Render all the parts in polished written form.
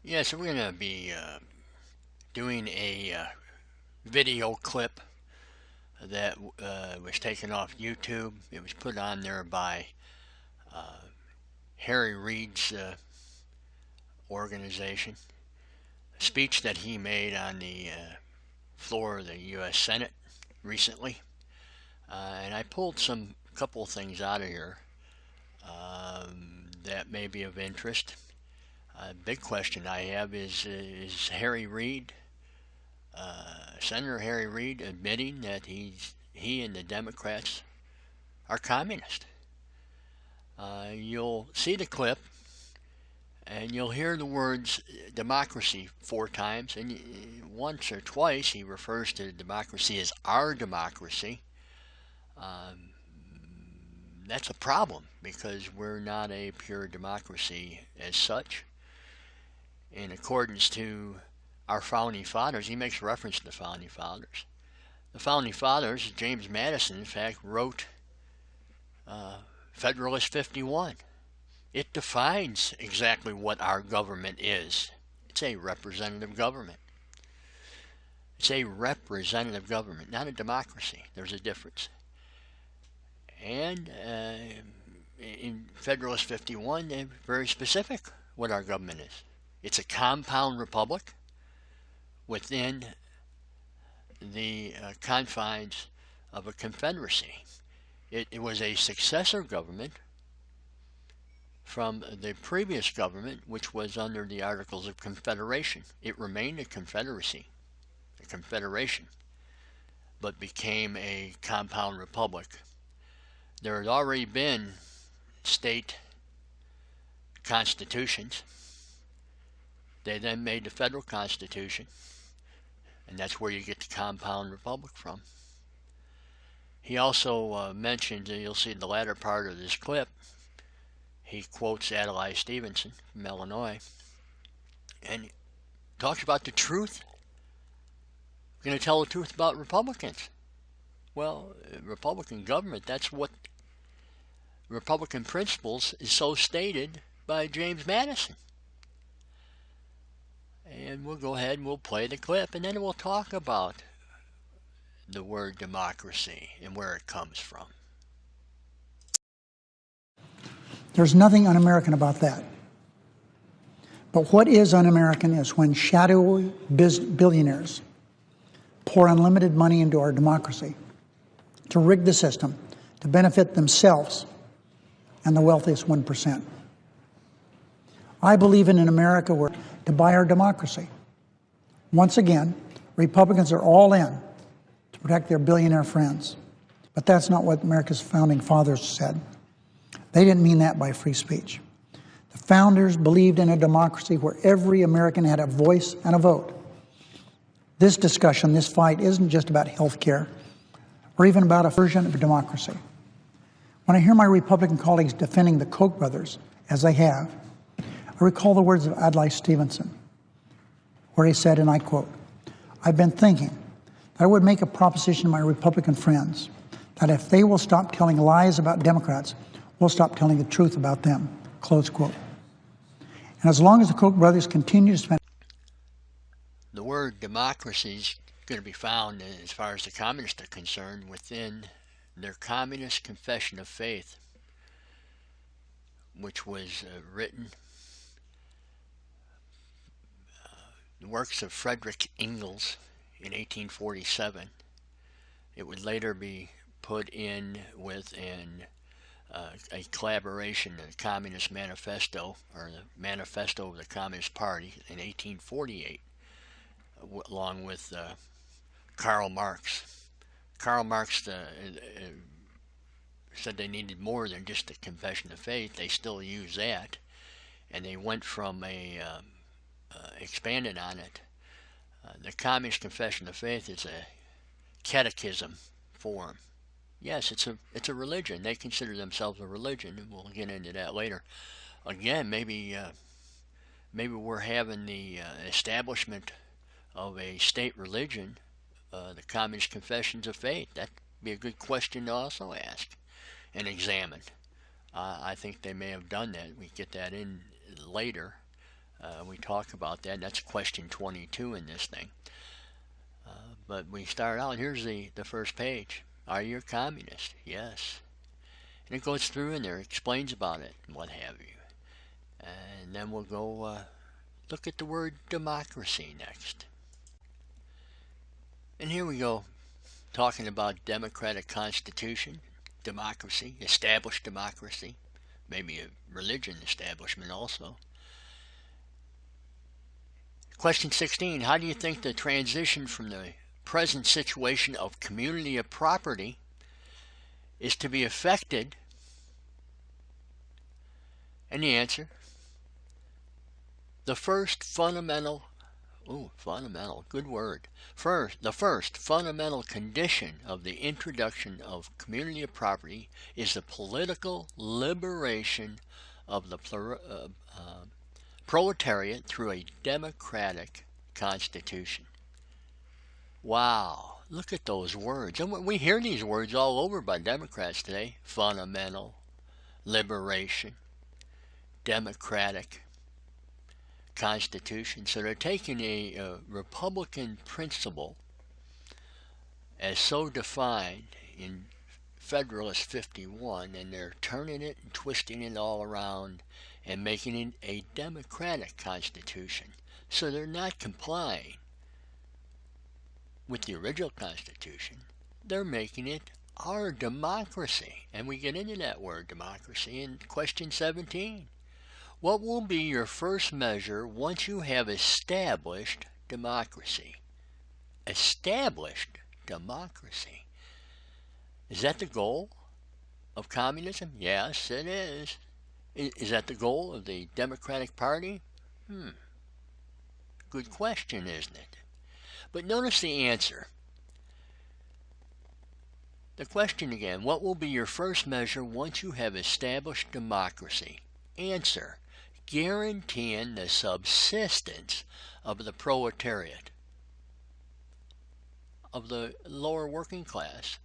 Yeah, so we're going to be doing a video clip that was taken off YouTube. It was put on there by Harry Reid's organization. A speech that he made on the floor of the U.S. Senate recently. And I pulled some couple of things out of here that may be of interest. Big question I have is Harry Reid, Senator Harry Reid, admitting that he and the Democrats are communist. You'll see the clip, and you'll hear the words democracy 4 times, and once or twice he refers to democracy as our democracy. That's a problem because we're not a pure democracy as such. In accordance to our founding fathers, he makes reference to the founding fathers. The founding fathers, James Madison, in fact, wrote Federalist 51. It defines exactly what our government is. It's a representative government. It's a representative government, not a democracy. There's a difference. And in Federalist 51, they're very specific what our government is. It's a compound republic within the confines of a confederacy. It was a successor government from the previous government, which was under the Articles of Confederation. It remained a confederacy, a confederation, but became a compound republic. There had already been state constitutions. They then made the federal constitution, and that's where you get the compound republic from. He also mentioned, you'll see in the latter part of this clip, he quotes Adlai Stevenson from Illinois, and talks about the truth. We're going to tell the truth about Republicans. Well, Republican government, that's what Republican principles is so stated by James Madison. And we'll go ahead and we'll play the clip, and then we'll talk about the word democracy and where it comes from. There's nothing un-American about that. But what is un-American is when shadowy billionaires pour unlimited money into our democracy to rig the system to benefit themselves and the wealthiest 1%. I believe in an America where to buy our democracy. Once again, Republicans are all in to protect their billionaire friends. But that's not what America's founding fathers said. They didn't mean that by free speech. The founders believed in a democracy where every American had a voice and a vote. This discussion, this fight, isn't just about health care or even about a version of democracy. When I hear my Republican colleagues defending the Koch brothers, as they have, I recall the words of Adlai Stevenson, where he said, and I quote, "I've been thinking that I would make a proposition to my Republican friends that if they will stop telling lies about Democrats, we'll stop telling the truth about them," close quote. And as long as the Koch brothers continue to spend... The word democracy is going to be found, as far as the communists are concerned, within their Communist Confession of Faith, which was written, the works of Frederick Engels in 1847. It would later be put in with a collaboration, the Communist Manifesto, or the Manifesto of the Communist Party in 1848, along with Karl Marx. Karl Marx said they needed more than just a confession of faith. They still use that, and they went from expanded on it. The Communist Confession of Faith is a catechism form. Yes, it's a religion. They consider themselves a religion, and we'll get into that later. Again, maybe we're having the establishment of a state religion, the Communist Confessions of Faith. That'd be a good question to also ask and examine. I think they may have done that. We get that in later. We talk about that. That's question 22 in this thing. But we start out, here's the first page. Are you a communist? Yes. And it goes through in there, explains about it and what have you. And then we'll go look at the word democracy next. And here we go, talking about democratic constitution, democracy, established democracy, maybe a religion establishment also. Question 16, how do you think the transition from the present situation of community of property is to be affected? And the answer, the first fundamental, good word. The first fundamental condition of the introduction of community of property is the political liberation of the proletariat through a democratic constitution. Wow, look at those words. And we hear these words all over by Democrats today. Fundamental, liberation, democratic constitution. So they're taking a Republican principle as so defined in Federalist 51, and they're turning it and twisting it all around and making it a democratic constitution. So they're not complying with the original constitution. They're making it our democracy. And we get into that word democracy in question 17. What will be your first measure once you have established democracy? Established democracy. Is that the goal of communism? Yes, it is. Is that the goal of the Democratic Party? Good question, isn't it? But notice the answer. The question again, what will be your first measure once you have established democracy? Answer, guaranteeing the subsistence of the proletariat, of the lower working class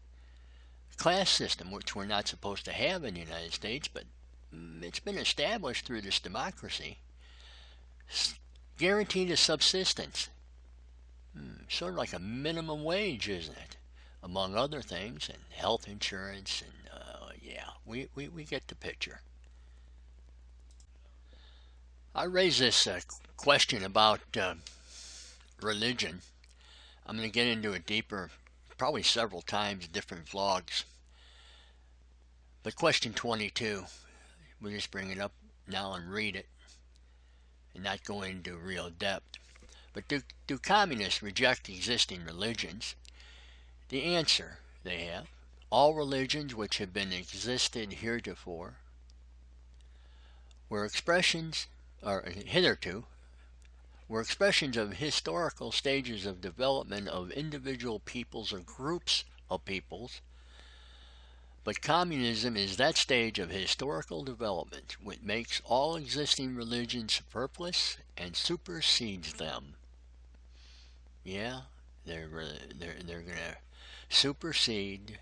system, which we're not supposed to have in the United States, but it's been established through this democracy. Guaranteed a subsistence. Sort of like a minimum wage, isn't it? Among other things, and health insurance, and we get the picture. I raised this question about religion. I'm going to get into it deeper, probably several times, different vlogs. But question 22, we'll just bring it up now and read it, and not go into real depth. But do communists reject existing religions? The answer they have, all religions which have been existed heretofore were expressions, or hitherto, were expressions of historical stages of development of individual peoples or groups of peoples. But communism is that stage of historical development which makes all existing religions superfluous and supersedes them. Yeah, they're going to supersede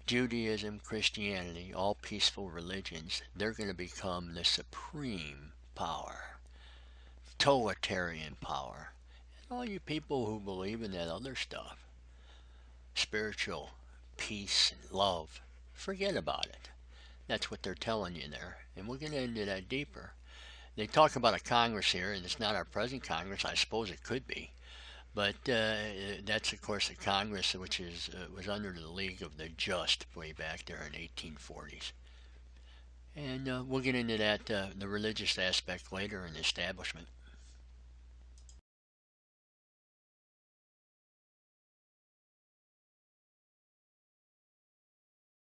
Judaism, Christianity, all peaceful religions. They're going to become the supreme power, totalitarian power. And all you people who believe in that other stuff, spiritual peace and love, forget about it. That's what they're telling you there. And we'll get into that deeper. They talk about a Congress here, and it's not our present Congress. I suppose it could be. But that's, of course, a Congress which was under the League of the Just way back there in the 1840s. And we'll get into that, the religious aspect later in the establishment.